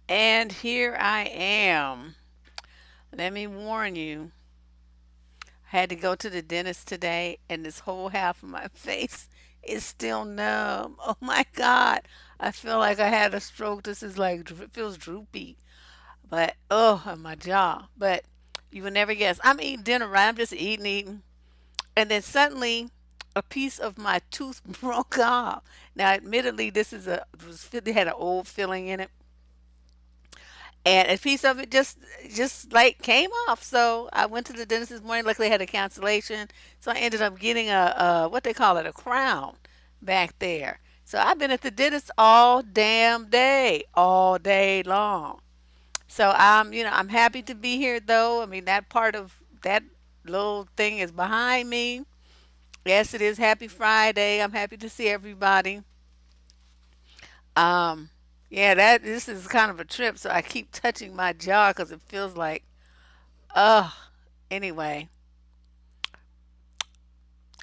And here I am. Let me warn you, I had to go to the dentist today, and this whole half of my face is still numb. Oh my God. I feel like I had a stroke. This is like, it feels droopy. But, oh, on my jaw. But you would never guess. I'm eating dinner, right? I'm just eating. And then suddenly, a piece of my tooth broke off. Now, admittedly, this is it had an old filling in it, and a piece of it just like came off. So I went to the dentist this morning. Luckily, I had a cancellation, so I ended up getting a what they call it, a crown back there. So I've been at the dentist all day long. So I'm happy to be here though. I mean, that part of that little thing is behind me. Yes, it is Happy Friday. I'm happy to see everybody. Um, yeah, that this is kind of a trip, so I keep touching my jaw because it feels like, ugh. Anyway,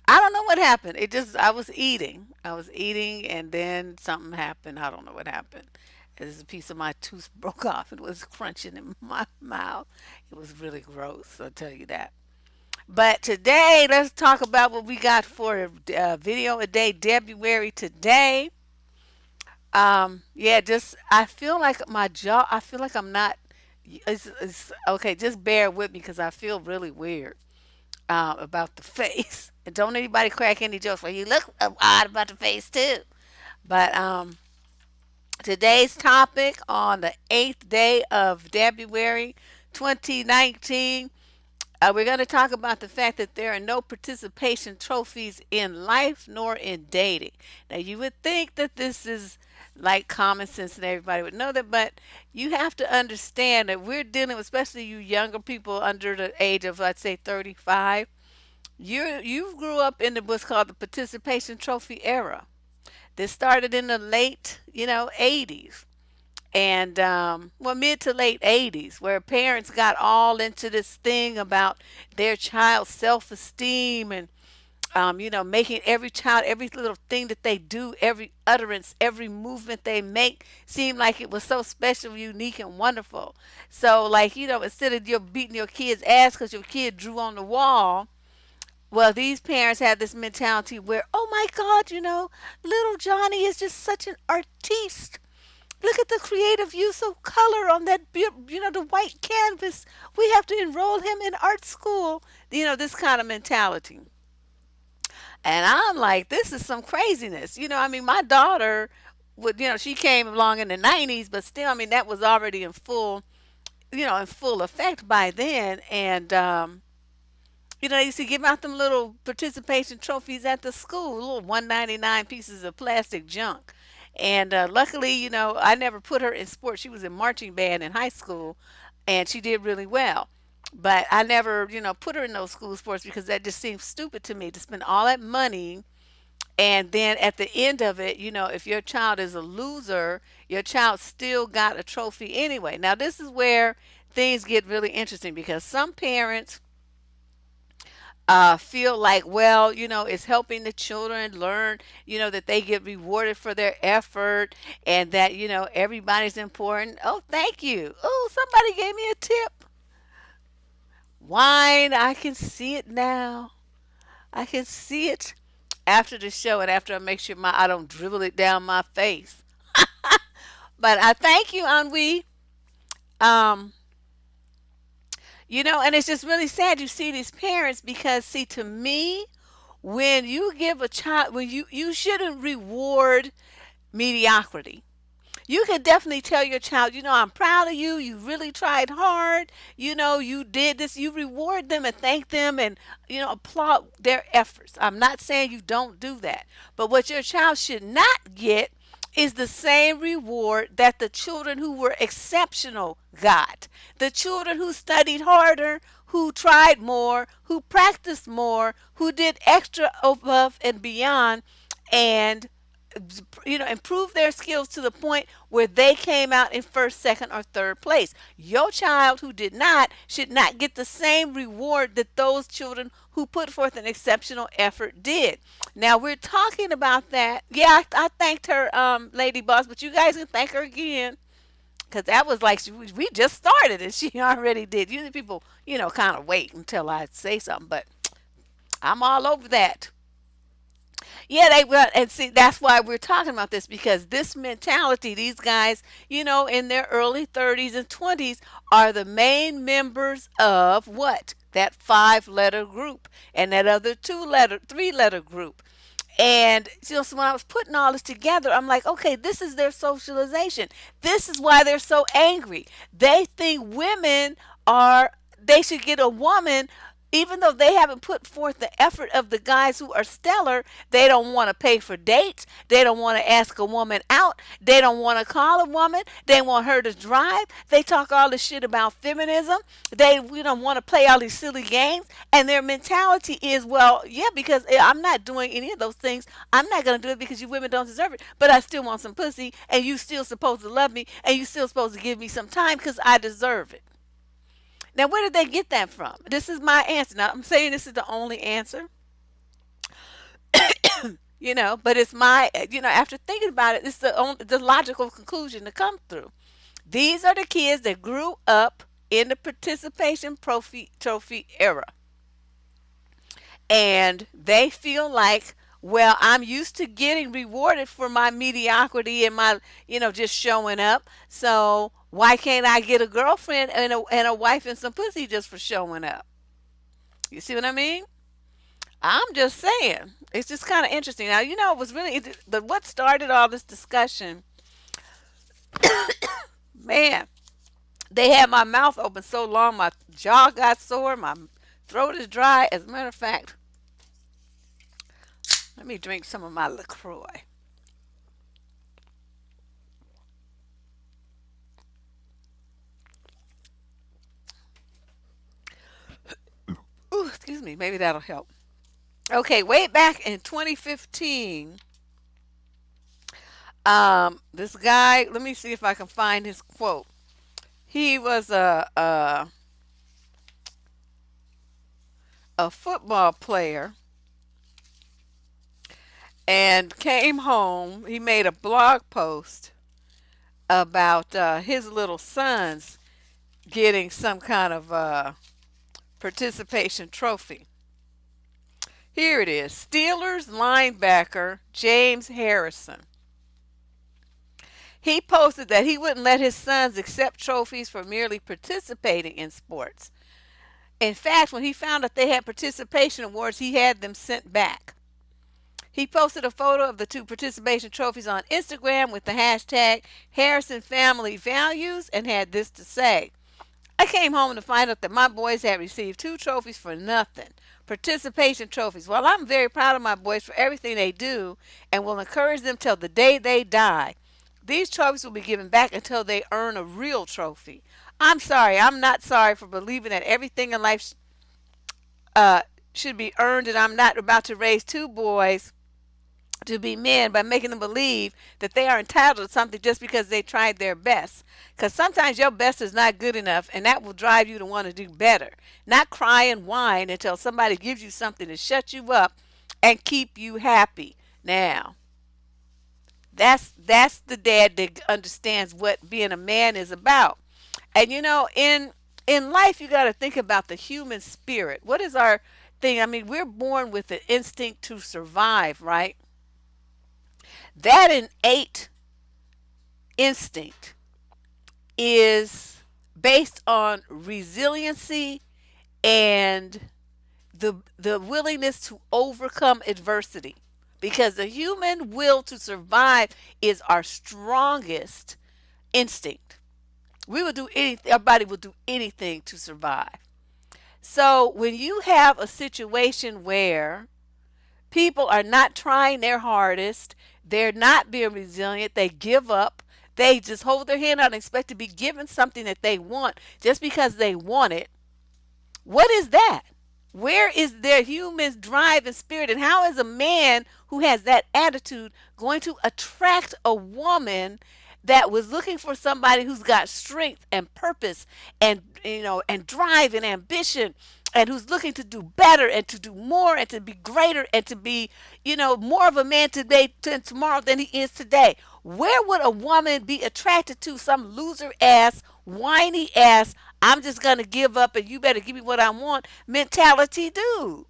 I don't know what happened. I was eating, and then something happened. I don't know what happened. As a piece of my tooth broke off. It was crunching in my mouth. It was really gross. I'll tell you that. But today, let's talk about what we got for video a day, Debruary today. Yeah, just I feel like my jaw. I feel like I'm not. It's okay. Just bear with me because I feel really weird about the face. And don't anybody crack any jokes. Well, you look odd about the face too. But today's topic on the 8th day of February 2019. We're going to talk about the fact that there are no participation trophies in life nor in dating. Now, you would think that this is like common sense and everybody would know that, but you have to understand that we're dealing with, especially you younger people under the age of, let's say, 35. You grew up in what's called the participation trophy era. This started in the late, 80s and well, mid to late 80s, where parents got all into this thing about their child's self-esteem and making every child, every little thing that they do, every utterance, every movement they make seem like it was so special, unique, and wonderful. So, like, instead of you beating your kid's ass because your kid drew on the wall, well, these parents had this mentality where, oh my God, little Johnny is just such an artiste. Look at the creative use of color on that, the white canvas. We have to enroll him in art school. This kind of mentality. And I'm like, this is some craziness. I mean, my daughter would, she came along in the 90s, but still, I mean, that was already in full effect by then. And, they used to give out them little participation trophies at the school, little 199 pieces of plastic junk. And luckily, I never put her in sports. She was in marching band in high school, and she did really well. But I never, put her in those school sports because that just seems stupid to me to spend all that money. And then at the end of it, if your child is a loser, your child still got a trophy anyway. Now, this is where things get really interesting because some parents feel like, well, it's helping the children learn, that they get rewarded for their effort and that, everybody's important. Oh, thank you. Oh, somebody gave me a tip. Wine, I can see it now. I can see it after the show and after I make sure I don't dribble it down my face. But I thank you, Ennui. Um, and it's just really sad you see these parents because, see, to me, when you give a child, when you shouldn't reward mediocrity. You can definitely tell your child, I'm proud of you. You really tried hard. You did this. You reward them and thank them and, applaud their efforts. I'm not saying you don't do that. But what your child should not get is the same reward that the children who were exceptional got. The children who studied harder, who tried more, who practiced more, who did extra above and beyond, and improve their skills to the point where they came out in first, second, or third place. Your child who did not should not get the same reward that those children who put forth an exceptional effort did. Now we're talking about that. Yeah, I thanked her, Lady Boss, but you guys can thank her again. Because that was like we just started and she already did. Usually people, kind of wait until I say something, but I'm all over that. Yeah, they will. And see, that's why we're talking about this because this mentality, these guys, in their early 30s and 20s, are the main members of what? That 5 letter group and that other 3 letter group. And so when I was putting all this together, I'm like, okay, this is their socialization. This is why they're so angry. They think they should get a woman, even though they haven't put forth the effort of the guys who are stellar. They don't want to pay for dates. They don't want to ask a woman out. They don't want to call a woman. They want her to drive. They talk all this shit about feminism. We don't want to play all these silly games. And their mentality is, well, yeah, because I'm not doing any of those things. I'm not going to do it because you women don't deserve it. But I still want some pussy, and you still supposed to love me, and you still supposed to give me some time because I deserve it. Now, where did they get that from? This is my answer. Now, I'm saying this is the only answer, but it's my, after thinking about it, it's the logical conclusion to come through. These are the kids that grew up in the participation trophy era. And they feel like, well, I'm used to getting rewarded for my mediocrity and my, just showing up. So why can't I get a girlfriend and a wife and some pussy just for showing up? You see what I mean? I'm just saying. It's just kind of interesting. Now, it was really, what started all this discussion, man, they had my mouth open so long, my jaw got sore, my throat is dry. As a matter of fact, let me drink some of my LaCroix. Ooh, excuse me. Maybe that'll help. Okay, way back in 2015, this guy, let me see if I can find his quote. He was a football player and came home. He made a blog post about his little sons getting some kind of participation trophy. Here it is. Steelers linebacker James Harrison. He posted that he wouldn't let his sons accept trophies for merely participating in sports. In fact, when he found that they had participation awards, he had them sent back. He posted a photo of the 2 participation trophies on Instagram with the hashtag Harrison Family Values and had this to say. I came home to find out that my boys had received 2 trophies for nothing. Participation trophies. Well, I'm very proud of my boys for everything they do and will encourage them till the day they die. These trophies will be given back until they earn a real trophy. I'm sorry. I'm not sorry for believing that everything in life should be earned, and I'm not about to raise 2 boys to be men by making them believe that they are entitled to something just because they tried their best. Because sometimes your best is not good enough, and that will drive you to want to do better. Not cry and whine until somebody gives you something to shut you up and keep you happy. Now, that's the dad that understands what being a man is about. And in life you got to think about the human spirit. What is our thing? I mean, we're born with the instinct to survive, right? That innate instinct is based on resiliency and the willingness to overcome adversity, because the human will to survive is our strongest instinct. We will do anything, our body will do anything to survive. So when you have a situation where people are not trying their hardest, they're not being resilient, they give up, they just hold their hand out and expect to be given something that they want just because they want it, what is that? Where is their human drive and spirit? And how is a man who has that attitude going to attract a woman that was looking for somebody who's got strength and purpose and and drive and ambition, and who's looking to do better and to do more and to be greater and to be more of a man today tomorrow than he is today? Where would a woman be attracted to some loser ass, whiny ass, I'm just going to give up and you better give me what I want mentality, dude?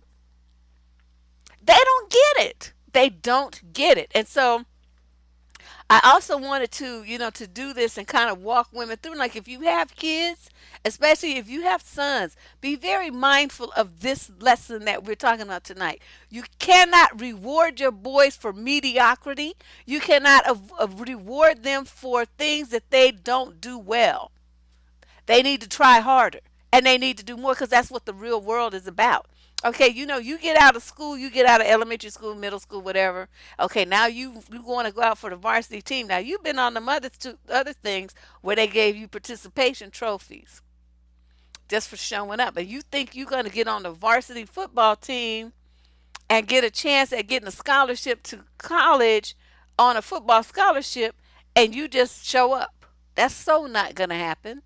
They don't get it. They don't get it. And so I also wanted to, to do this and kind of walk women through. Like, if you have kids, especially if you have sons, be very mindful of this lesson that we're talking about tonight. You cannot reward your boys for mediocrity. You cannot reward them for things that they don't do well. They need to try harder and they need to do more because that's what the real world is about. Okay, you get out of school, you get out of elementary school, middle school, whatever. Okay, now you want to go out for the varsity team. Now you've been on the other things where they gave you participation trophies just for showing up, and you think you're going to get on the varsity football team and get a chance at getting a scholarship to college on a football scholarship, and you just show up. That's so not going to happen.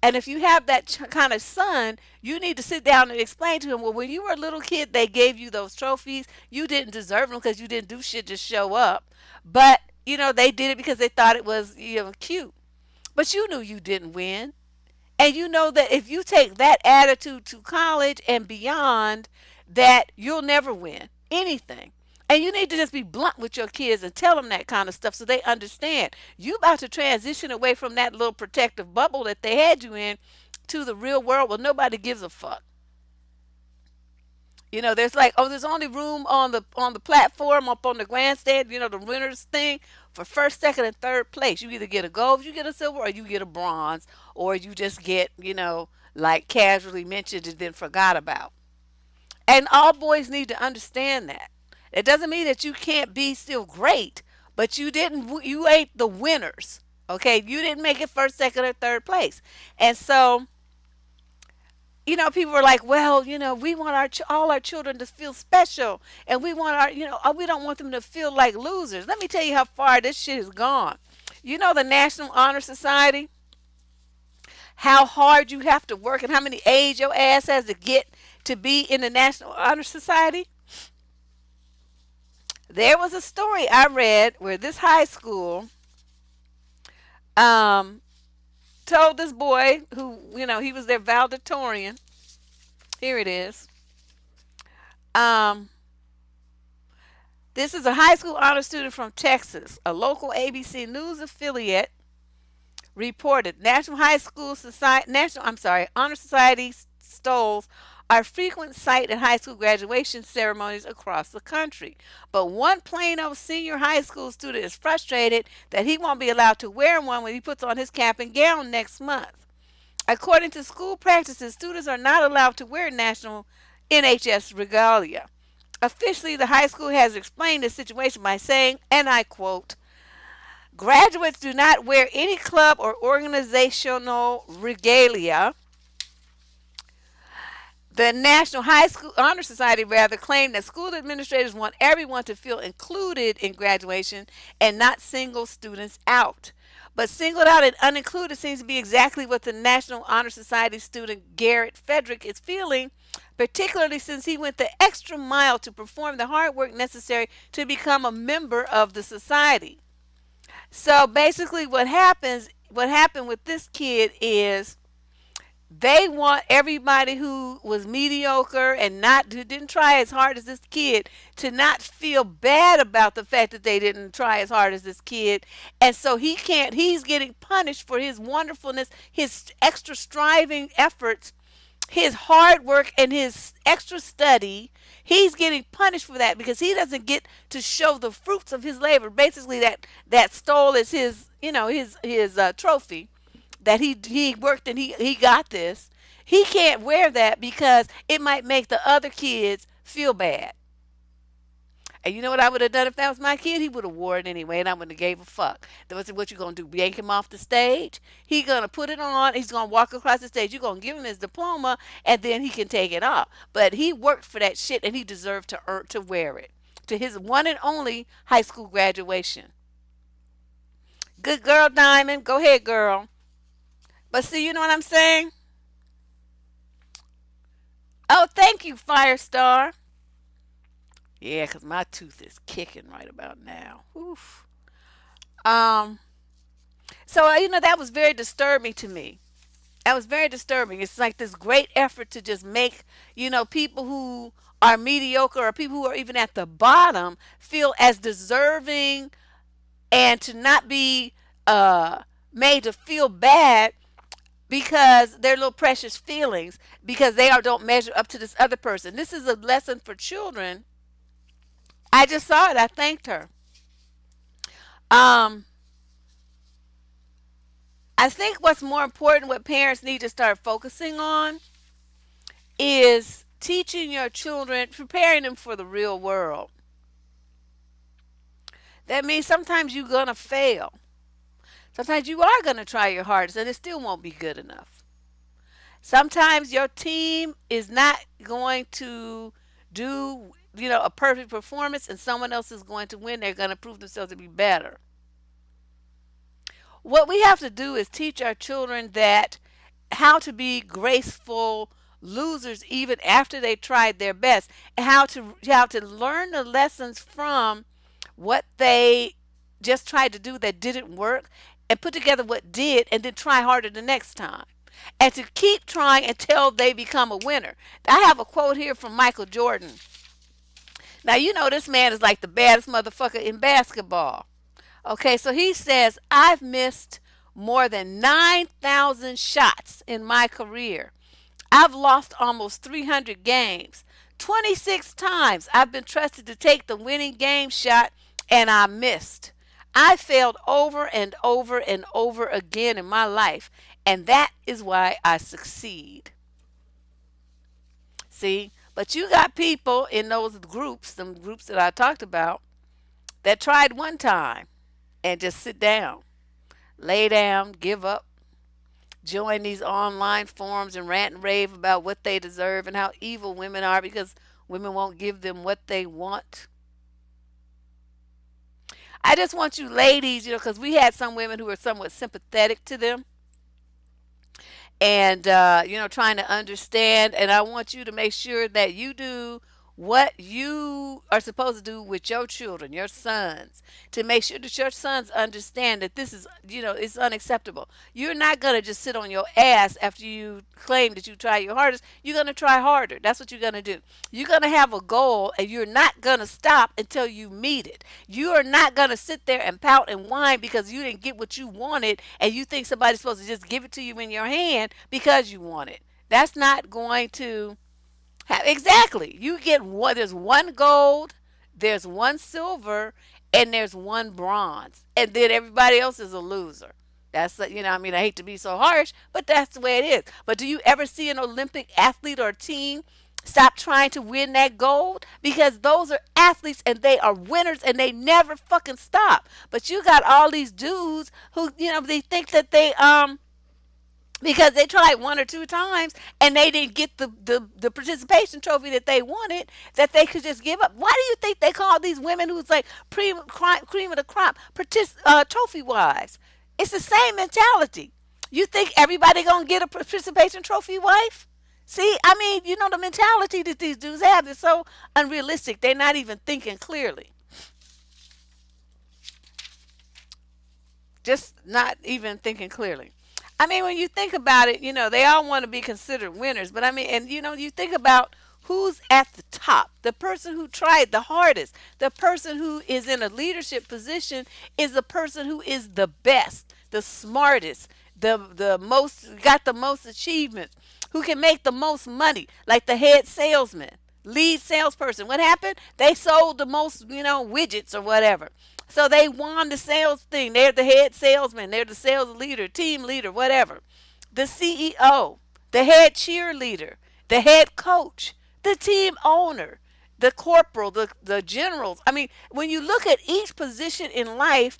And if you have that kind of son, you need to sit down and explain to him, well, when you were a little kid, they gave you those trophies. You didn't deserve them because you didn't do shit, just show up. But, they did it because they thought it was, cute. But you knew you didn't win. And you know that if you take that attitude to college and beyond, that you'll never win anything. And you need to just be blunt with your kids and tell them that kind of stuff so they understand. You about to transition away from that little protective bubble that they had you in to the real world where nobody gives a fuck. There's like, oh, there's only room on the platform up on the grandstand, the winners thing for first, second, and third place. You either get a gold, you get a silver, or you get a bronze, or you just get, like casually mentioned and then forgot about. And all boys need to understand that. It doesn't mean that you can't be still great, but you ain't the winners. Okay, you didn't make it first, second, or third place. And so, people are like, well, we want all our children to feel special, and we want we don't want them to feel like losers. Let me tell you how far this shit has gone. The National Honor Society, how hard you have to work and how many A's your ass has to get to be in the National Honor Society. There was a story I read where this high school um, told this boy who, he was their valedictorian. Here it is. Um, this is a high school honor student from Texas. A local ABC News affiliate reported National Honor Society stoles are a frequent sight at high school graduation ceremonies across the country. But one plain old senior high school student is frustrated that he won't be allowed to wear one when he puts on his cap and gown next month. According to school practices, students are not allowed to wear national NHS regalia. Officially, the high school has explained the situation by saying, and I quote, graduates do not wear any club or organizational regalia. The National High School Honor Society rather claimed that school administrators want everyone to feel included in graduation and not single students out. But singled out and unincluded seems to be exactly what the National Honor Society student Garrett Frederick is feeling, particularly since he went the extra mile to perform the hard work necessary to become a member of the society. So basically what happened with this kid is they want everybody who was mediocre and who didn't try as hard as this kid to not feel bad about the fact that they didn't try as hard as this kid. And so he's getting punished for his wonderfulness, his extra striving efforts, his hard work, and his extra study. He's getting punished for that because he doesn't get to show the fruits of his labor. Basically, that stole is his trophy that he worked and he got this. He can't wear that because it might make the other kids feel bad. And you know what I would have done if that was my kid? He would have wore it anyway, and I wouldn't have gave a fuck. What you gonna do? Yank him off the stage? He gonna put it on. He's gonna walk across the stage. You gonna give him his diploma, and then he can take it off. But he worked for that shit, and he deserved to wear it to his one and only high school graduation. Good girl, Diamond. Go ahead, girl. But see, you know what I'm saying? Oh, thank you, Firestar. Yeah, 'cause my tooth is kicking right about now. Oof. Um, so that was very disturbing to me. That was very disturbing. It's like this great effort to just make people who are mediocre or people who are even at the bottom feel as deserving, and to not be uh, made to feel bad because their little precious feelings, because they don't measure up to this other person. This is a lesson for children. I just saw it. I thanked her. Um, I think what's more important, what parents need to start focusing on, is teaching your children, preparing them for the real world. That means sometimes you're going to fail. Sometimes you are going to try your hardest and it still won't be good enough. Sometimes your team is not going to do, a perfect performance and someone else is going to win. They're going to prove themselves to be better. What we have to do is teach our children that how to be graceful losers even after they tried their best, and how to learn the lessons from what they just tried to do that didn't work, and put together what did and then try harder the next time, and to keep trying until they become a winner. I have a quote here from Michael Jordan. Now, this man is like the baddest motherfucker in basketball. Okay, so he says, I've missed more than 9,000 shots in my career. I've lost almost 300 games. 26 times I've been trusted to take the winning game shot and I missed. I failed over and over and over again in my life, and that is why I succeed. See, but you got people in those groups, them groups that I talked about, that tried one time and just sit down, lay down, give up, join these online forums and rant and rave about what they deserve and how evil women are because women won't give them what they want. I just want you ladies, because we had some women who were somewhat sympathetic to them and, trying to understand. And I want you to make sure that you do what you are supposed to do with your children, your sons, to make sure that your sons understand that this is, it's unacceptable. You're not going to just sit on your ass after you claim that you try your hardest. You're going to try harder. That's what you're going to do. You're going to have a goal and you're not going to stop until you meet it. You are not going to sit there and pout and whine because you didn't get what you wanted and you think somebody's supposed to just give it to you in your hand because you want it. That's not going to exactly. You get one. There's one gold, there's one silver, and there's one bronze, and then everybody else is a loser. I hate to be so harsh, but that's the way it is. But do you ever see an Olympic athlete or team stop trying to win that gold? Because those are athletes and they are winners and they never fucking stop. But you got all these dudes who, they think that they because they tried one or two times and they didn't get the participation trophy that they wanted, that they could just give up. Why do you think they call these women who's like cream of the crop trophy wives? It's the same mentality. You think everybody gonna get a participation trophy wife? See, the mentality that these dudes have is so unrealistic. They're not even thinking clearly. Just not even thinking clearly. When you think about it, they all want to be considered winners. But and you think about who's at the top. The person who tried the hardest, the person who is in a leadership position is the person who is the best, the smartest, the most, got the most achievements, who can make the most money, like the head salesman, lead salesperson. What happened? They sold the most, widgets or whatever. So they won the sales thing. They're the head salesman. They're the sales leader, team leader, whatever. The CEO, the head cheerleader, the head coach, the team owner, the corporal, the generals. When you look at each position in life,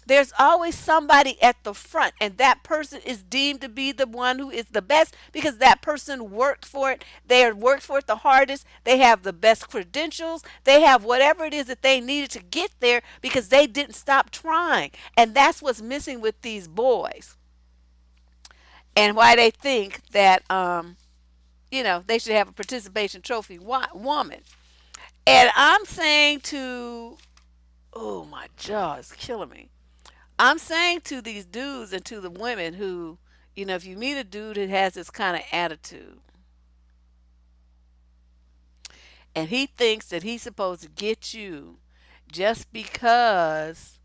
there's always somebody at the front, and that person is deemed to be the one who is the best because that person worked for it. They have worked for it the hardest. They have the best credentials. They have whatever it is that they needed to get there because they didn't stop trying. And that's what's missing with these boys, and why they think that they should have a participation trophy woman. And I'm saying to, oh, my jaw is killing me. I'm saying to these dudes and to the women who, if you meet a dude who has this kind of attitude and he thinks that he's supposed to get you just because,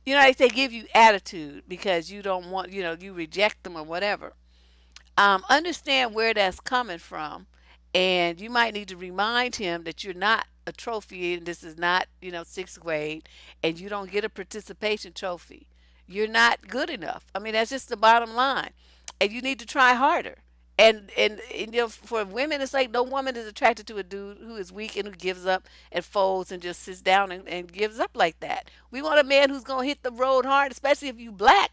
like they give you attitude because you don't want, you reject them or whatever. Understand where that's coming from. And you might need to remind him that you're not a trophy and this is not, sixth grade and you don't get a participation trophy. You're not good enough. I mean, that's just the bottom line. And you need to try harder. And for women, it's like no woman is attracted to a dude who is weak and who gives up and folds and just sits down and gives up like that. We want a man who's gonna hit the road hard, especially if you black.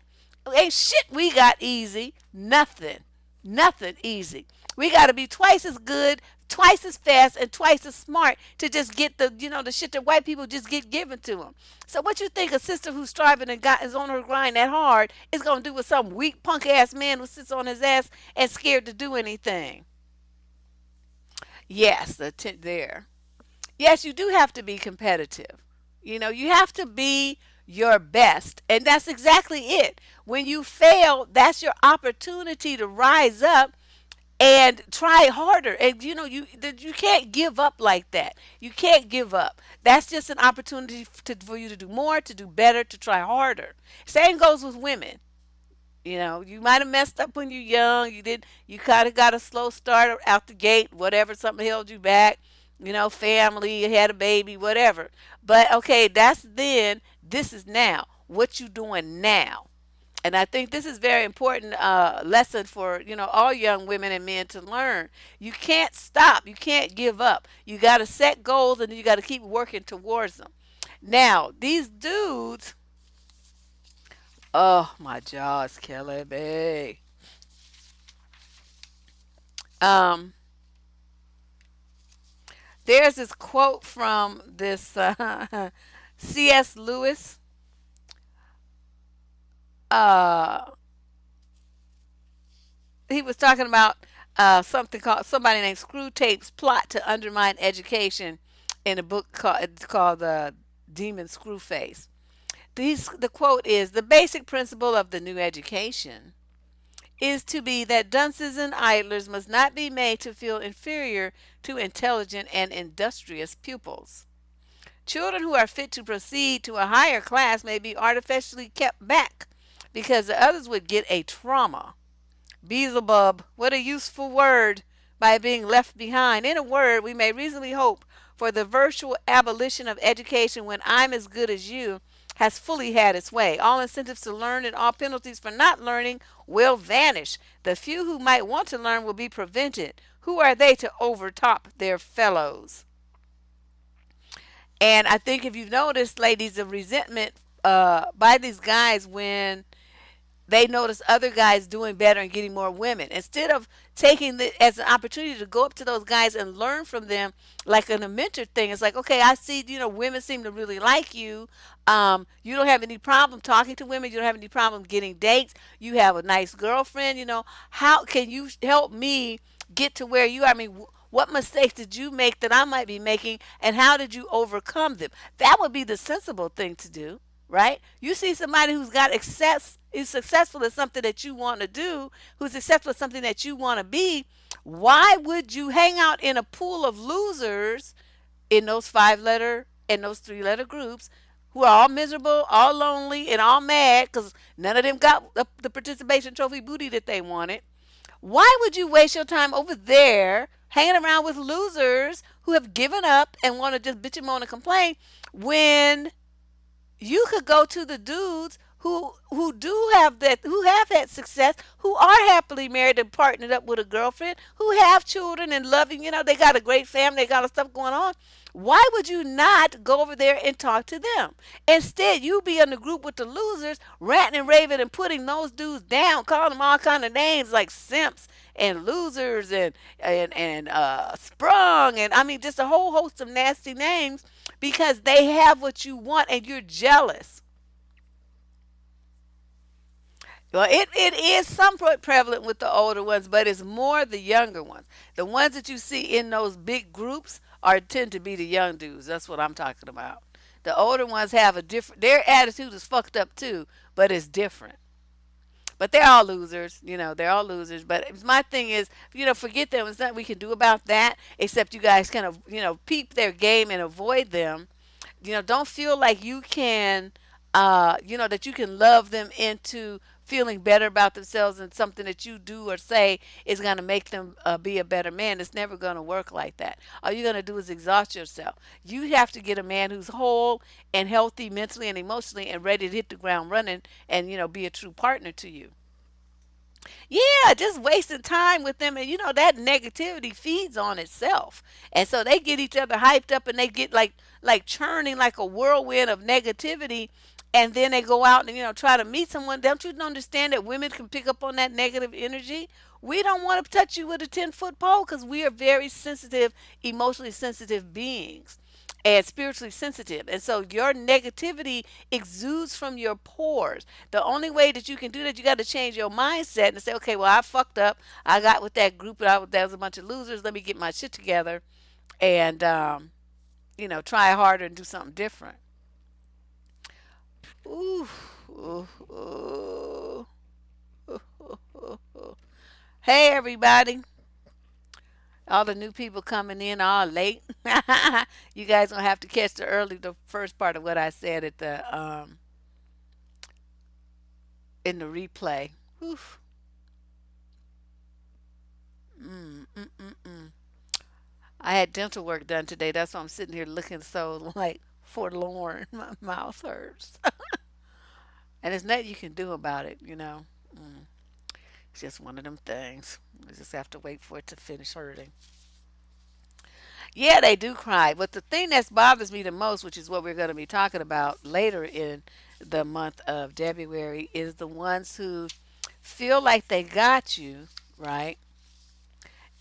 Ain't shit we got easy. Nothing. Nothing easy. We got to be twice as good, twice as fast, and twice as smart to just get the shit that white people just get given to them. So what you think a sister who's striving and got is on her grind that hard is gonna do with some weak punk ass man who sits on his ass and scared to do anything? Yes, there. Yes, you do have to be competitive. You have to be your best. And that's exactly it. When you fail, that's your opportunity to rise up and try harder. And you can't give up like that. You can't give up. That's just an opportunity for you to do more, to do better, to try harder. Same goes with women. You might have messed up when you're young. You kind of got a slow start out the gate, whatever, something held you back. Family, you had a baby, whatever. But okay, that's then. This is now. What you doing now? And I think this is very important lesson for all young women and men to learn. You can't stop. You can't give up. You got to set goals and you got to keep working towards them. Now these dudes. Oh, my jaw is killing me. Um, there's this quote from this C.S. Lewis. Uh, he was talking about something called somebody named Screwtapes plot to undermine education in a book called Demon Screwface. The quote is the basic principle of the new education is to be that dunces and idlers must not be made to feel inferior to intelligent and industrious pupils. Children who are fit to proceed to a higher class may be artificially kept back because the others would get a trauma. Beelzebub, what a useful word, by being left behind. In a word, we may reasonably hope for the virtual abolition of education when I'm as good as you has fully had its way. All incentives to learn and all penalties for not learning will vanish. The few who might want to learn will be prevented. Who are they to overtop their fellows? And I think if you've noticed, ladies, the resentment by these guys when they notice other guys doing better and getting more women. Instead of taking it as an opportunity to go up to those guys and learn from them, like in a mentor thing, it's like, okay, I see, women seem to really like you. You don't have any problem talking to women. You don't have any problem getting dates. You have a nice girlfriend. How can you help me get to where you are? I mean, what mistakes did you make that I might be making, and how did you overcome them? That would be the sensible thing to do, right? You see somebody who's got access, is successful at something that you want to do, who's successful at something that you want to be. Why would you hang out in a pool of losers in those 5 letter and those 3 letter groups who are all miserable, all lonely, and all mad because none of them got the participation trophy booty that they wanted? Why would you waste your time over there hanging around with losers who have given up and want to just bitch and moan and complain when you could go to the dudes who do have that, who have had success, who are happily married and partnered up with a girlfriend, who have children and loving, they got a great family, they got stuff going on. Why would you not go over there and talk to them? Instead, you be in the group with the losers, ranting and raving and putting those dudes down, calling them all kind of names like simps and losers and sprung, and I mean just a whole host of nasty names because they have what you want and you're jealous. Well, it is somewhat prevalent with the older ones, but it's more the younger ones. The ones that you see in those big groups are tend to be the young dudes. That's what I'm talking about. The older ones have a different. Their attitude is fucked up too, but it's different. But they're all losers, they're all losers. But my thing is, forget them. There's nothing we can do about that except you guys kind of, peep their game and avoid them. Don't feel like you can, that you can love them into feeling better about themselves, and something that you do or say is going to make them be a better man. It's never going to work like that. All you're going to do is exhaust yourself. You have to get a man who's whole and healthy mentally and emotionally and ready to hit the ground running and, be a true partner to you. Yeah, just wasting time with them. And that negativity feeds on itself. And so they get each other hyped up, and they get like churning like a whirlwind of negativity. And then they go out and try to meet someone. Don't you understand that women can pick up on that negative energy? We don't want to touch you with a 10-foot pole because we are very sensitive, emotionally sensitive beings and spiritually sensitive. And so your negativity exudes from your pores. The only way that you can do that, you got to change your mindset and say, okay, well, I fucked up. I got with that group, and that was a bunch of losers. Let me get my shit together and, try harder and do something different. Ooh, ooh, ooh, ooh, ooh, ooh. Hey, everybody. All the new people coming in all late. You guys gonna have to catch the first part of what I said at the in the replay. Oof. Mm, mm, mm, mm. I had dental work done today. That's why I'm sitting here looking so like forlorn. My mouth hurts, and there's nothing you can do about it. Mm. It's just one of them things. You just have to wait for it to finish hurting. Yeah, they do cry. But the thing that bothers me the most, which is what we're going to be talking about later in the month of February, is the ones who feel like they got you, right?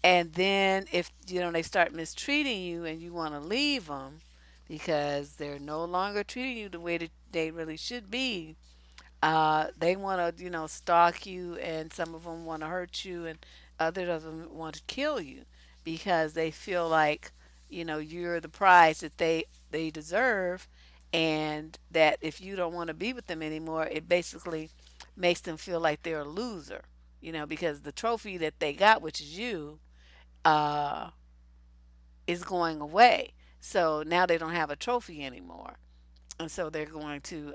And then if they start mistreating you and you want to leave them because they're no longer treating you the way that they really should be, they want to, stalk you, and some of them want to hurt you, and others of them want to kill you because they feel like, you're the prize that they deserve, and that if you don't want to be with them anymore, it basically makes them feel like they're a loser, because the trophy that they got, which is you, uh, is going away. So now they don't have a trophy anymore, and so they're going to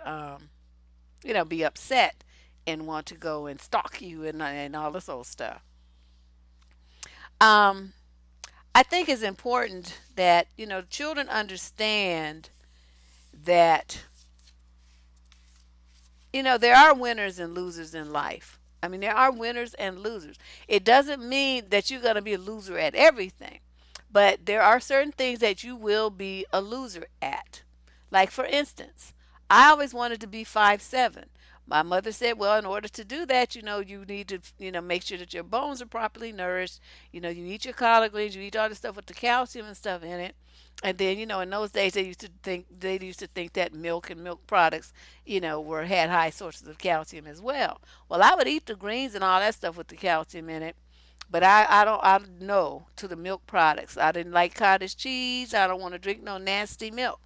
be upset and want to go and stalk you and all this old stuff. Um, I think it's important that, children understand that, there are winners and losers in life. I mean, there are winners and losers. It doesn't mean that you're going to be a loser at everything, but there are certain things that you will be a loser at. Like, for instance, I always wanted to be 5'7". My mother said, well, in order to do that, you need to, make sure that your bones are properly nourished. You eat your collard greens, you eat all the stuff with the calcium and stuff in it. And then, in those days they used to think that milk and milk products, were had high sources of calcium as well. Well, I would eat the greens and all that stuff with the calcium in it, but I don't know to the milk products. I didn't like cottage cheese. I don't want to drink no nasty milk.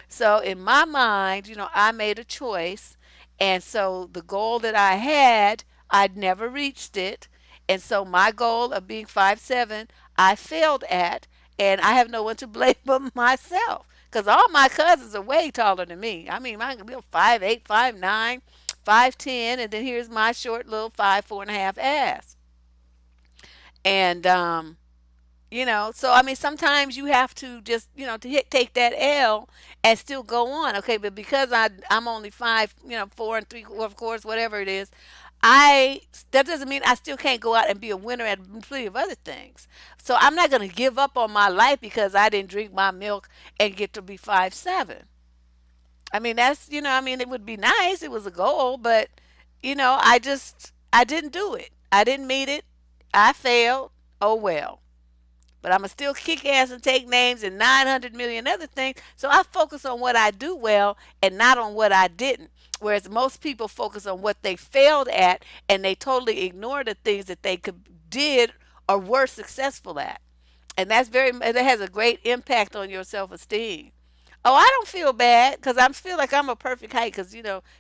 So in my mind, I made a choice, and so the goal that I had, I'd never reached it, and so my goal of being 5'7", I failed at, and I have no one to blame but myself, because all my cousins are way taller than me. I mean, I could be 5'8", 5'9", 5'10", and then here's my short little 5'4.5" ass, and so I mean, sometimes you have to just, take that L and still go on. Okay, but because I'm only 4 and 3/4, whatever it is, I that doesn't mean I still can't go out and be a winner at plenty of other things. So I'm not gonna give up on my life because I didn't drink my milk and get to be 5'7". I mean, I mean, it would be nice. It was a goal, but I didn't do it. I didn't meet it. I failed. Oh well. But I'm going to still kick ass and take names and 900 million other things. So I focus on what I do well and not on what I didn't. Whereas most people focus on what they failed at, and they totally ignore the things that they did or were successful at. And that has a great impact on your self-esteem. Oh, I don't feel bad because I feel like I'm a perfect height because,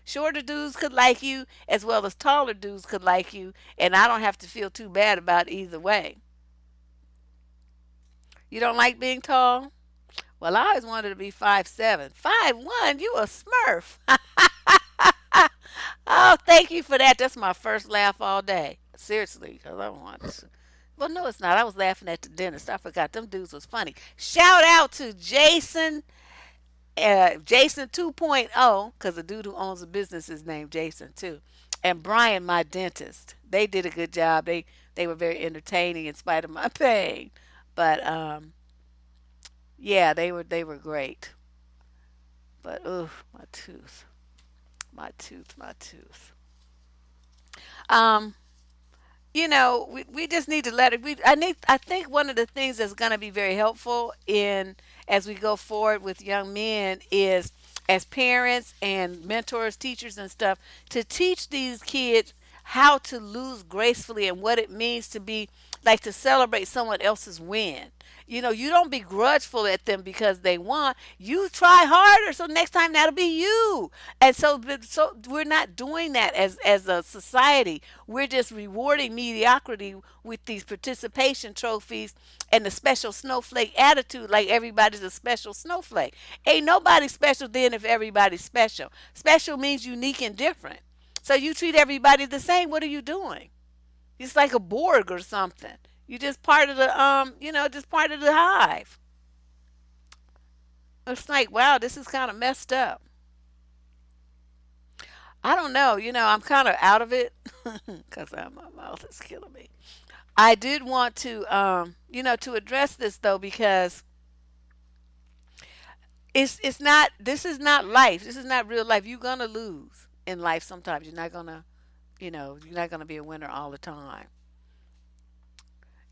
shorter dudes could like you as well as taller dudes could like you, and I don't have to feel too bad about either way. You don't like being tall? Well, I always wanted to be 5'7". 5'1", you a smurf. Oh, thank you for that. That's my first laugh all day. Seriously, because I want to. Well, no, it's not. I was laughing at the dentist. I forgot them dudes was funny. Shout out to Jason 2.0, because the dude who owns the business is named Jason too, and Brian, my dentist. They did a good job. They were very entertaining in spite of my pain, but yeah, they were great. But my tooth, my tooth. Um, we just need to let it. I think one of the things that's going to be very helpful in as we go forward with young men is as parents and mentors, teachers and stuff to teach these kids how to lose gracefully and what it means to be like to celebrate someone else's win. You don't begrudgeful at them because they won. You try harder, so next time that'll be you. And so we're not doing that as a society. We're just rewarding mediocrity with these participation trophies and the special snowflake attitude, like everybody's a special snowflake. Ain't nobody special then if everybody's special. Special means unique and different. So you treat everybody the same. What are you doing? It's like a Borg or something. You just part of just part of the hive. It's like, wow, this is kind of messed up. I don't know. I'm kind of out of it because my mouth is killing me. I did want to address this though because it's not. This is not life. This is not real life. You're gonna lose in life sometimes. You're not gonna be a winner all the time.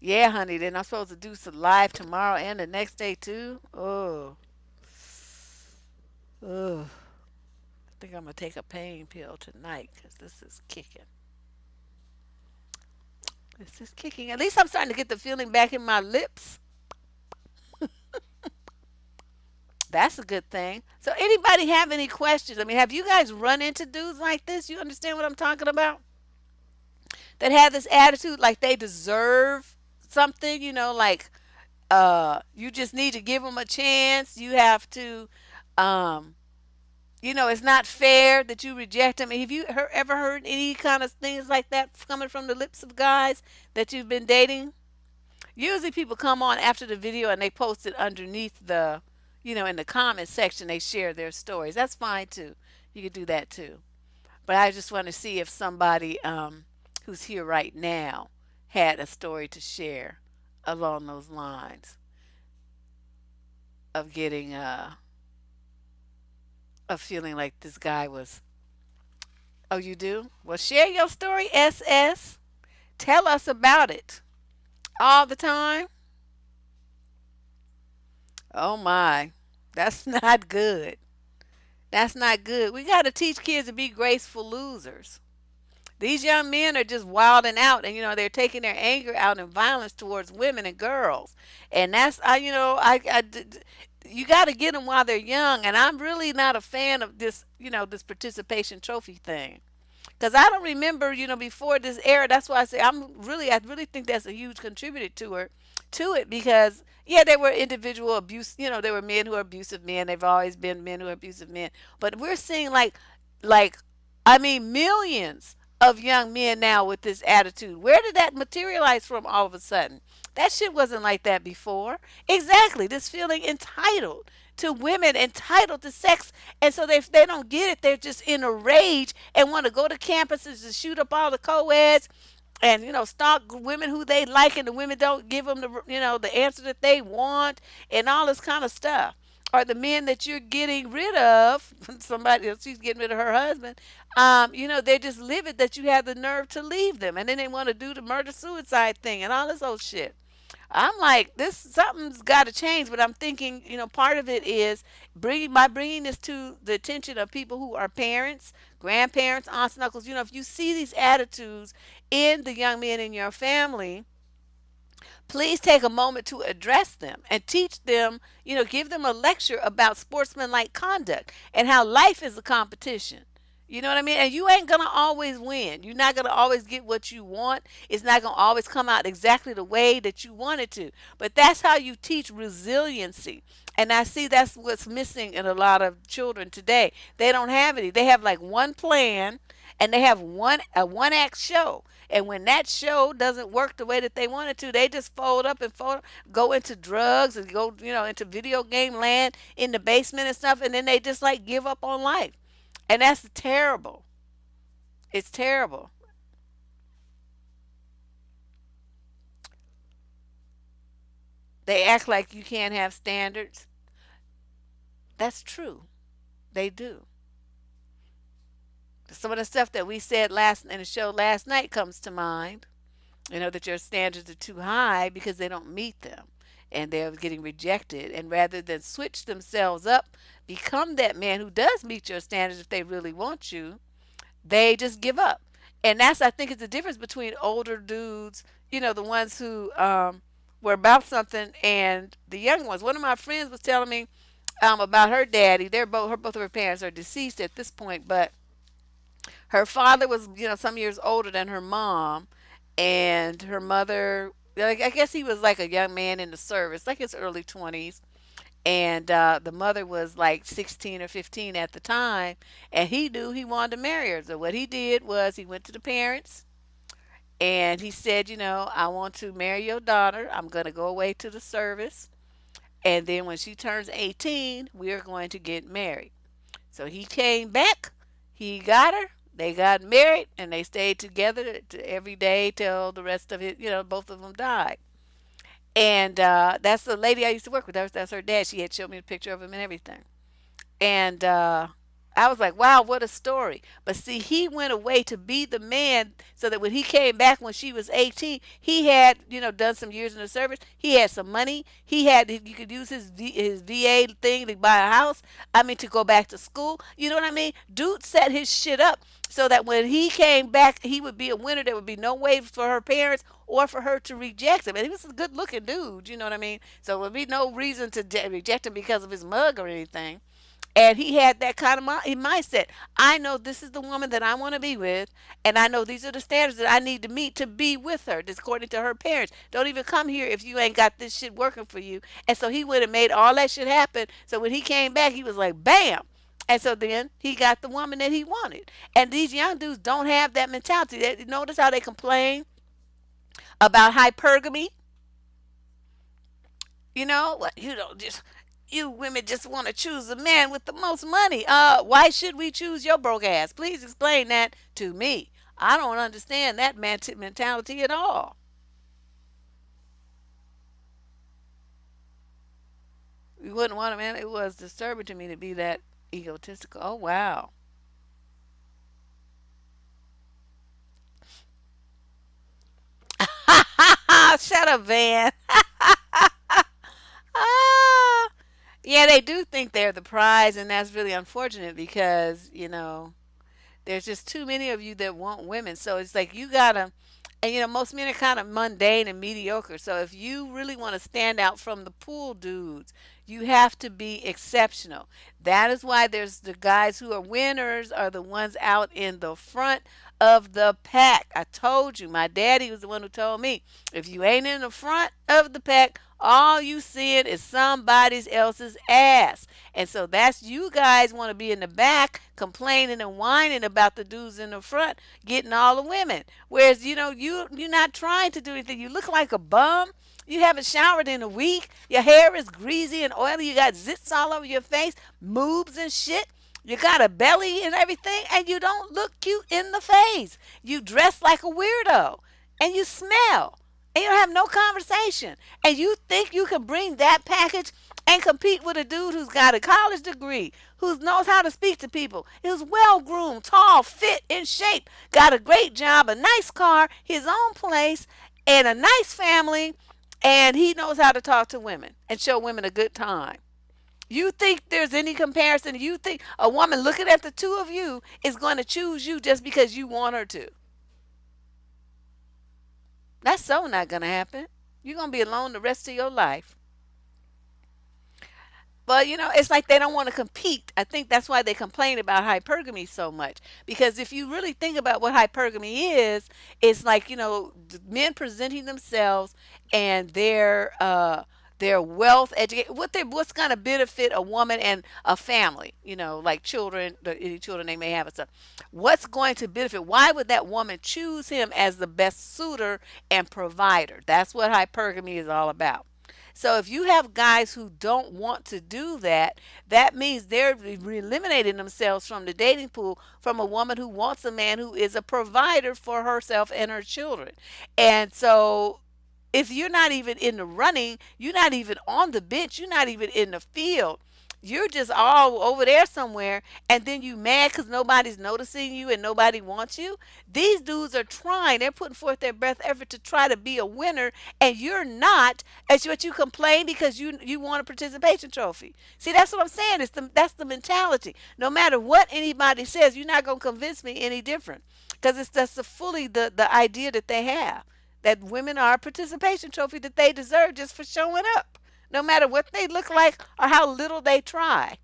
Yeah, honey. Then I'm supposed to do some live tomorrow and the next day too. Oh, I think I'm gonna take a pain pill tonight because this is kicking. This is kicking. At least I'm starting to get the feeling back in my lips. That's a good thing. So, anybody have any questions? I mean, have you guys run into dudes like this? You understand what I'm talking about? That have this attitude like they deserve something. Like you just need to give them a chance. You have to um, it's not fair that you reject them. Have you ever heard any kind of things like that coming from the lips of guys that you've been dating? Usually people come on after the video and they post it underneath in the comment section, they share their stories. That's fine too. You could do that too. But I just want to see if somebody who's here right now had a story to share along those lines of getting of feeling like this guy was. Oh, you do? Well, share your story, SS. Tell us about it all the time. Oh my, that's not good. That's not good. We got to teach kids to be graceful losers. These young men are just wilding out, and they're taking their anger out in violence towards women and girls, and that's you got to get them while they're young. And I'm really not a fan of this participation trophy thing. Because I don't remember, before this era. That's why I say I really think that's a huge contributor to it. Because yeah, there were individual abuse. There were men who are abusive men. They've always been men who are abusive men. But we're seeing like, I mean, millions of young men now with this attitude. Where did that materialize from all of a sudden? That shit wasn't like that before. Exactly, this feeling entitled to women, entitled to sex, and so they don't get it. They're just in a rage and want to go to campuses to shoot up all the co-eds and stalk women who they like, and the women don't give them the answer that they want, and all this kind of stuff. Or the men that you're getting rid of, somebody else, she's getting rid of her husband. They're just livid that you have the nerve to leave them, and then they want to do the murder suicide thing and all this old shit. I'm like, this something's got to change, but I'm thinking, part of it is bringing this to the attention of people who are parents, grandparents, aunts and uncles. If you see these attitudes in the young men in your family, Please take a moment to address them and teach them, give them a lecture about sportsmanlike conduct and how life is a competition. You know what I mean? And you ain't going to always win. You're not going to always get what you want. It's not going to always come out exactly the way that you want it to. But that's how you teach resiliency. And I see that's what's missing in a lot of children today. They don't have any. They have like one plan and they have one act show. And when that show doesn't work the way that they want it to, they just fold up and fold, go into drugs and go, into video game land in the basement and stuff, and then they just like give up on life. And that's terrible. It's terrible. They act like you can't have standards. That's true. They do. Some of the stuff that we said last in the show last night comes to mind. That your standards are too high because they don't meet them and they're getting rejected. And rather than switch themselves up, become that man who does meet your standards if they really want you, they just give up. And that's, I think, is the difference between older dudes, the ones who were about something, and the young ones. One of my friends was telling me about her daddy. Both of her parents are deceased at this point, but her father was, some years older than her mom, and her mother, like, I guess he was like a young man in the service, like his early 20s. And the mother was like 16 or 15 at the time, and he knew he wanted to marry her. So what he did was he went to the parents and he said, I want to marry your daughter. I'm going to go away to the service. And then when she turns 18, we are going to get married. So he came back, he got her, they got married, and they stayed together every day till the rest of it, both of them died. And that's the lady I used to work with. That's her dad. She had showed me a picture of him and everything. And I was like, wow, what a story. But see, he went away to be the man so that when he came back when she was 18, he had, done some years in the service. He had some money. You could use his VA thing to buy a house. I mean, to go back to school. You know what I mean? Dude set his shit up so that when he came back, he would be a winner. There would be no way for her parents or for her to reject him. And he was a good looking dude, you know what I mean? So there would be no reason to reject him because of his mug or anything. And he had that kind of mindset. I know this is the woman that I want to be with, and I know these are the standards that I need to meet to be with her. Just according to her parents. Don't even come here if you ain't got this shit working for you. And so he would have made all that shit happen. So when he came back, he was like, bam. And so then he got the woman that he wanted. And these young dudes don't have that mentality. Notice how they complain about hypergamy. Just you women just want to choose a man with the most money. Why should we choose your broke ass? Please explain that to me. I don't understand that mentality at all. You wouldn't want a man. It was disturbing to me to be that egotistical. Oh wow. Shut up, Van. Ah, yeah, they do think they're the prize, and that's really unfortunate because there's just too many of you that want women. So it's like you gotta, and most men are kind of mundane and mediocre. So if you really want to stand out from the pool dudes, you have to be exceptional. That is why there's the guys who are winners are the ones out in the front of the pack. I told you, my daddy was the one who told me, if you ain't in the front of the pack, all you seeing is somebody else's ass. And so that's you guys want to be in the back complaining and whining about the dudes in the front getting all the women. Whereas, you're not trying to do anything. You look like a bum. You haven't showered in a week. Your hair is greasy and oily. You got zits all over your face, moobs and shit. You got a belly and everything, and you don't look cute in the face. You dress like a weirdo, and you smell, and you don't have no conversation. And you think you can bring that package and compete with a dude who's got a college degree, who knows how to speak to people, who's well groomed, tall, fit, in shape, got a great job, a nice car, his own place, and a nice family, and he knows how to talk to women and show women a good time. You think there's any comparison? You think a woman looking at the two of you is going to choose you just because you want her to? That's so not going to happen. You're gonna be alone the rest of your life. But it's like they don't want to compete. I think that's why they complain about hypergamy so much. Because if you really think about what hypergamy is, it's like men presenting themselves and their wealth, education, what's going to benefit a woman and a family. Like children, any children they may have and stuff. What's going to benefit? Why would that woman choose him as the best suitor and provider? That's what hypergamy is all about. So if you have guys who don't want to do that, that means they're eliminating themselves from the dating pool from a woman who wants a man who is a provider for herself and her children. And so if you're not even in the running, you're not even on the bench, you're not even in the field. You're just all over there somewhere, and then you mad because nobody's noticing you and nobody wants you. These dudes are trying; they're putting forth their best effort to try to be a winner, and you're not. As what you complain because you want a participation trophy. See, that's what I'm saying. That's the mentality. No matter what anybody says, you're not gonna convince me any different because that's fully the idea that they have, that women are a participation trophy that they deserve just for showing up, no matter what they look like or how little they try.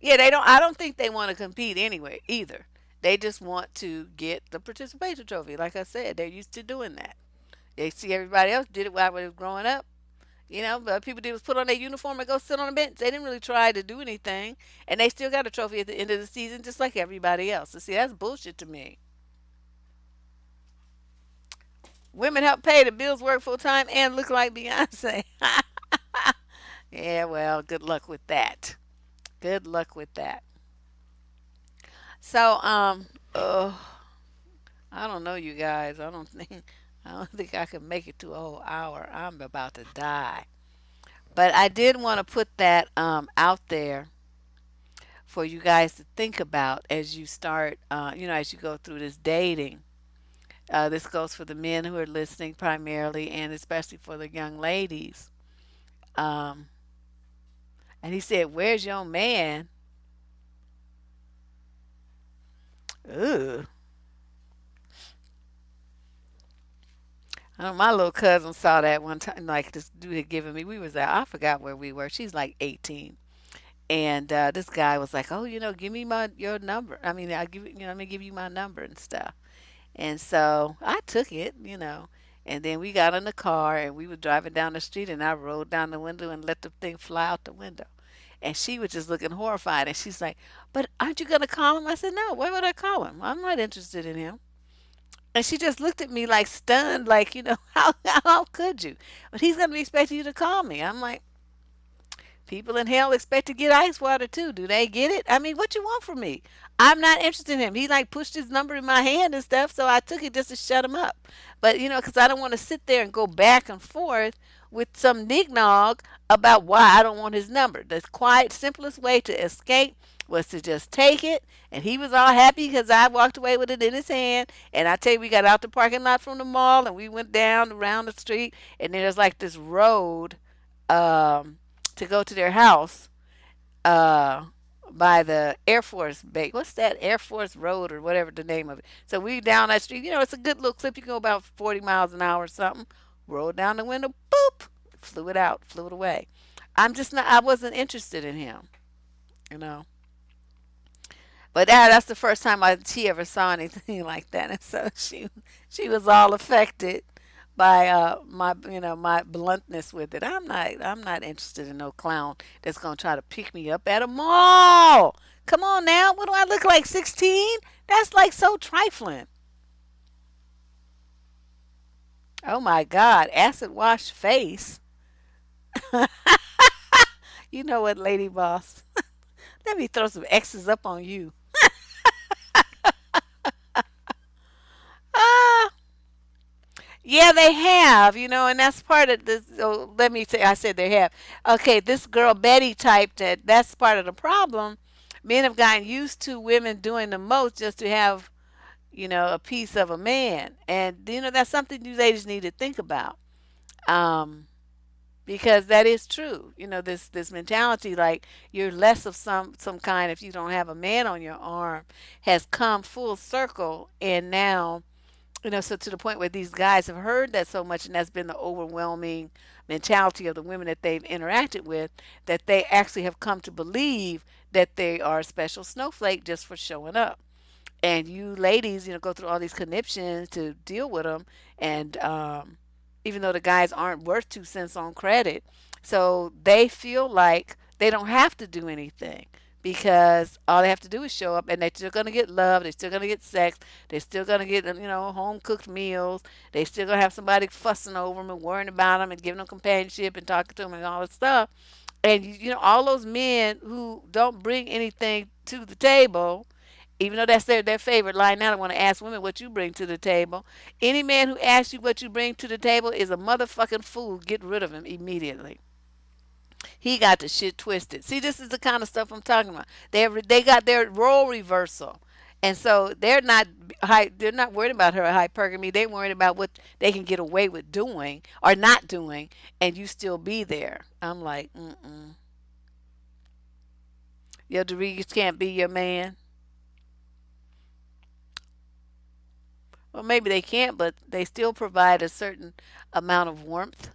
Yeah, they don't. I don't think they want to compete anyway either. They just want to get the participation trophy. Like I said, they're used to doing that. They see everybody else did it while they was growing up. But people did was put on their uniform and go sit on the bench. They didn't really try to do anything, and they still got a trophy at the end of the season, just like everybody else. So see, that's bullshit to me. Women help pay the bills, work full time, and look like Beyonce. Yeah, well, good luck with that. Good luck with that. So, I don't know, you guys. I don't think I can make it to a whole hour. I'm about to die. But I did want to put that out there for you guys to think about as you start, as you go through this dating. This goes for the men who are listening primarily, and especially for the young ladies. Um, and he said, "Where's your man?" Ugh. I know my little cousin saw that one time, like this dude had given me. We was out. I forgot where we were. She's like 18, and this guy was like, "Oh, give me your number. I mean, I give let me give you my number and stuff." And so I took it. And then we got in the car and we were driving down the street, and I rolled down the window and let the thing fly out the window. And she was just looking horrified, and she's like, "But aren't you gonna call him?" I said, "No. Why would I call him? I'm not interested in him." And she just looked at me like stunned, like, how could you? But he's gonna be expecting you to call me. I'm like, people in hell expect to get ice water too. Do they get it? I mean, what you want from me? I'm not interested in him. He like pushed his number in my hand and stuff, so I took it just to shut him up. But because I don't want to sit there and go back and forth with some nignog about why I don't want his number. The quiet, simplest way to escape was to just take it, and he was all happy because I walked away with it in his hand. And I tell you, we got out the parking lot from the mall, and we went down around the street, and there's like this road. Um, to go to their house uh, by the Air Force base. What's that? Air Force Road or whatever the name of it. So we down that street. It's a good little clip. You can go about 40 miles an hour or something. Rolled down the window. Boop. Flew it out. Flew it away. I'm just not. I wasn't interested in him. You know. But that's the first time she ever saw anything like that, and so she was all affected by my bluntness with it. I'm not interested in no clown that's gonna try to pick me up at a mall. Come on now, what do I look like, 16? That's like so trifling. Oh my God, acid wash face. You know what, lady boss? Let me throw some X's up on you. Ah, yeah, they have, and that's part of this. Oh, let me say, I said they have. Okay, this girl Betty typed that. That's part of the problem. Men have gotten used to women doing the most just to have, a piece of a man, and that's something you ladies need to think about. Um, because that is true. This mentality like you're less of some kind if you don't have a man on your arm has come full circle, and now So to the point where these guys have heard that so much, and that's been the overwhelming mentality of the women that they've interacted with, that they actually have come to believe that they are a special snowflake just for showing up. And you ladies, go through all these conniptions to deal with them, and even though the guys aren't worth 2 cents on credit, so they feel like they don't have to do anything because all they have to do is show up, and they're still gonna get love, they're still gonna get sex, they're still gonna get home cooked meals, they still gonna have somebody fussing over them and worrying about them and giving them companionship and talking to them and all that stuff. And all those men who don't bring anything to the table, even though that's their favorite line now, I want to ask women what you bring to the table. Any man who asks you what you bring to the table is a motherfucking fool. Get rid of him immediately. He got the shit twisted. See, this is the kind of stuff I'm talking about. They got their role reversal. And so they're not worried about her hypergamy. They're worried about what they can get away with doing or not doing, and you still be there. I'm like, your Rodriguez can't be your man. Well, maybe they can't, but they still provide a certain amount of warmth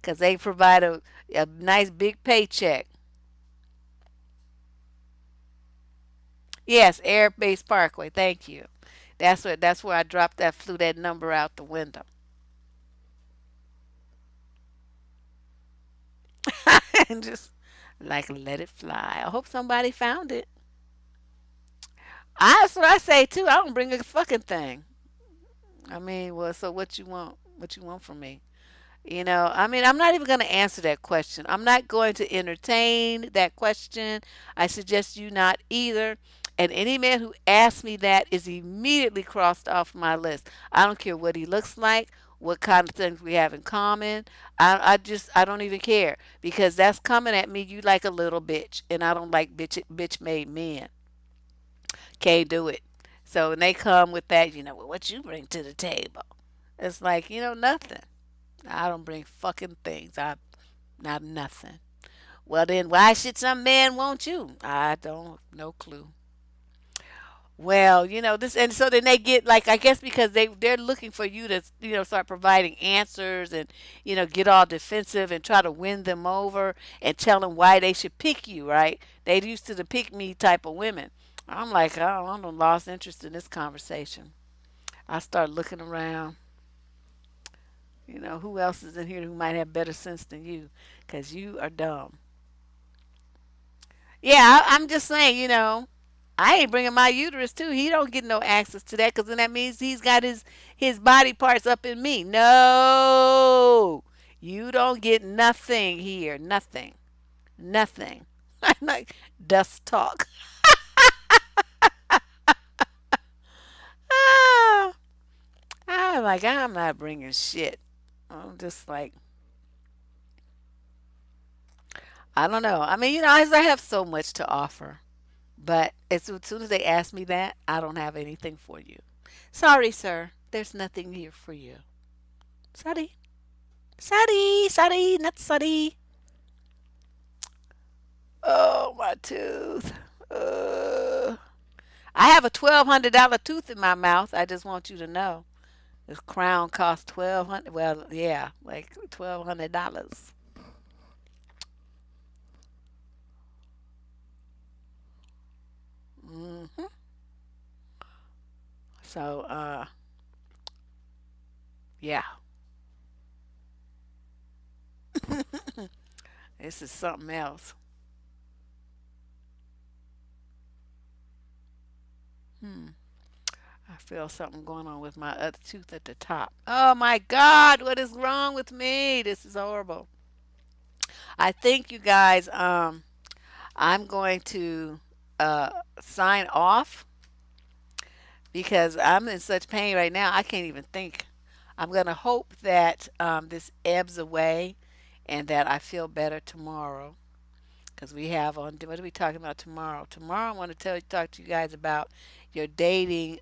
because they provide a nice big paycheck. Yes, Air Base Parkway. Thank you. That's where I dropped that flew that number out the window. And just like let it fly. I hope somebody found it. That's what I say too. I don't bring a fucking thing. I mean, well, so what you want? What you want from me? I mean, I'm not even going to answer that question. I'm not going to entertain that question. I suggest you not either. And any man who asks me that is immediately crossed off my list. I don't care what he looks like, what kind of things we have in common. I don't even care because that's coming at me. You like a little bitch, and I don't like bitch made men. Can't do it. So when they come with that, well, what you bring to the table? It's like nothing. I don't bring fucking things. I not nothing. Well then, why should some man want you? I don't no clue. Well, this, and so then they get like I guess because they're looking for you to start providing answers and get all defensive and try to win them over and tell them why they should pick you. Right? They used to the pick me type of women. I'm like, oh, I'm lost interest in this conversation. I start looking around. Who else is in here who might have better sense than you? Because you are dumb. Yeah, I'm just saying, I ain't bringing my uterus too. He don't get no access to that because then that means he's got his body parts up in me. No, you don't get nothing here. Nothing. Nothing. I'm like dust talk. Ah, I'm not bringing shit. I'm just like I don't know. I mean, I have so much to offer. But as soon as they ask me that, I don't have anything for you. Sorry, sir. There's nothing here for you. Sorry. Sorry. Sorry. Not sorry. Oh, my tooth. Uh, I have a $1,200 tooth in my mouth. I just want you to know. This crown costs 1,200. Well, yeah, like $1,200. Hmm. So, yeah, this is something else. Hmm. I feel something going on with my other tooth at the top. Oh my God, what is wrong with me? This is horrible. I think you guys, I'm going to uh, sign off because I'm in such pain right now. I can't even think. I'm going to hope that this ebbs away and that I feel better tomorrow. Because we have on what are we talking about tomorrow? Tomorrow I want to talk to you guys about your dating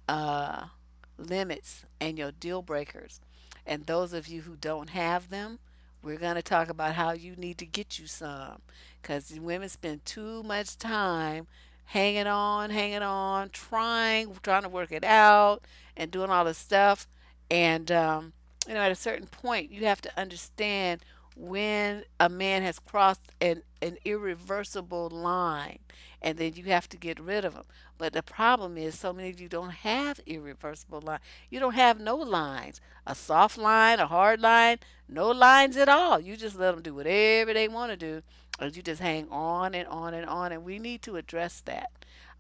limits and your deal breakers. And those of you who don't have them, we're going to talk about how you need to get you some. Because women spend too much time hanging on, trying to work it out and doing all this stuff. And, at a certain point, you have to understand when a man has crossed an irreversible line, and then you have to get rid of him. But the problem is, so many of you don't have irreversible lines. You don't have no lines. A soft line, a hard line, no lines at all. You just let them do whatever they want to do, and you just hang on and on and on. And we need to address that.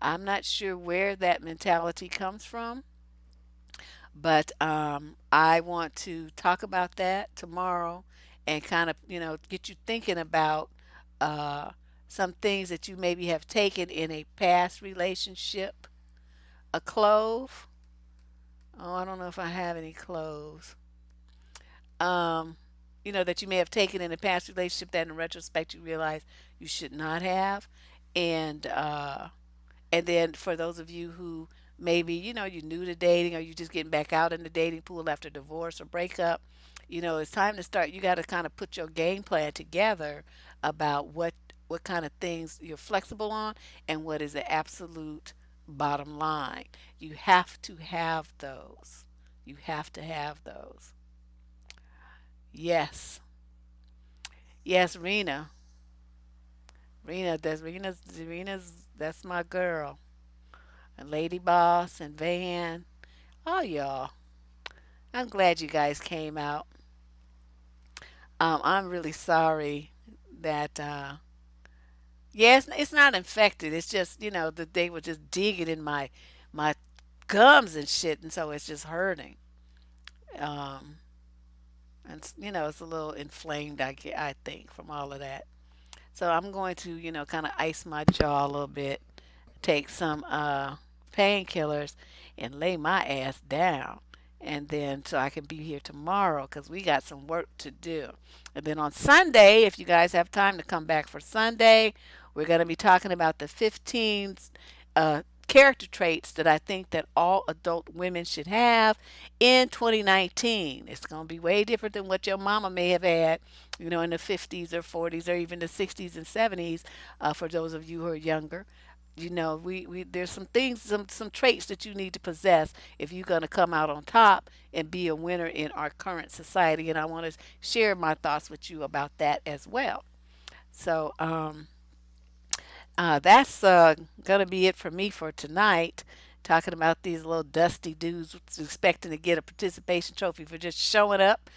I'm not sure where that mentality comes from, but I want to talk about that tomorrow and kind of, get you thinking about uh, some things that you maybe have taken in a past relationship. A clove. Oh, I don't know if I have any cloves. Um, that you may have taken in a past relationship that in retrospect you realize you should not have. And and then for those of you who maybe, you're new to dating or you're just getting back out in the dating pool after divorce or breakup, it's time to start. You got to kind of put your game plan together about what kind of things you're flexible on and what is the absolute bottom line. You have to have those. You have to have those. Yes. Yes, Rena. Rena's that's my girl. And Lady Boss and Van. Oh, y'all. I'm glad you guys came out. I'm really sorry that, yes, it's not infected. It's just, that they were just digging in my gums and shit, and so it's just hurting. Um, and, it's a little inflamed, I think, from all of that. So I'm going to, kind of ice my jaw a little bit, take some painkillers, and lay my ass down. And then so I can be here tomorrow because we got some work to do. And then on Sunday, if you guys have time to come back for Sunday, we're going to be talking about the 15 character traits that I think that all adult women should have in 2019. It's going to be way different than what your mama may have had, in the 50s or 40s or even the 60s and 70s. For those of you who are younger, we there's some things, some traits that you need to possess if you're going to come out on top and be a winner in our current society. And I want to share my thoughts with you about that as well. So that's gonna be it for me for tonight. Talking about these little dusty dudes expecting to get a participation trophy for just showing up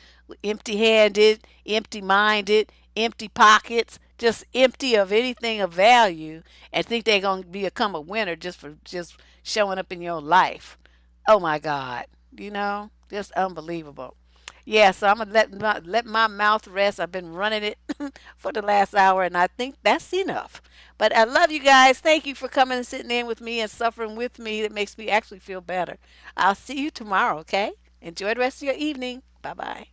empty-handed, empty-minded, empty pockets, just empty of anything of value, and think they're gonna become a winner just for just showing up in your life. Oh my God, just unbelievable. Yeah, so I'm gonna let my mouth rest. I've been running it for the last hour, and I think that's enough. But I love you guys. Thank you for coming and sitting in with me and suffering with me. It makes me actually feel better. I'll see you tomorrow. Okay? Enjoy the rest of your evening. Bye bye.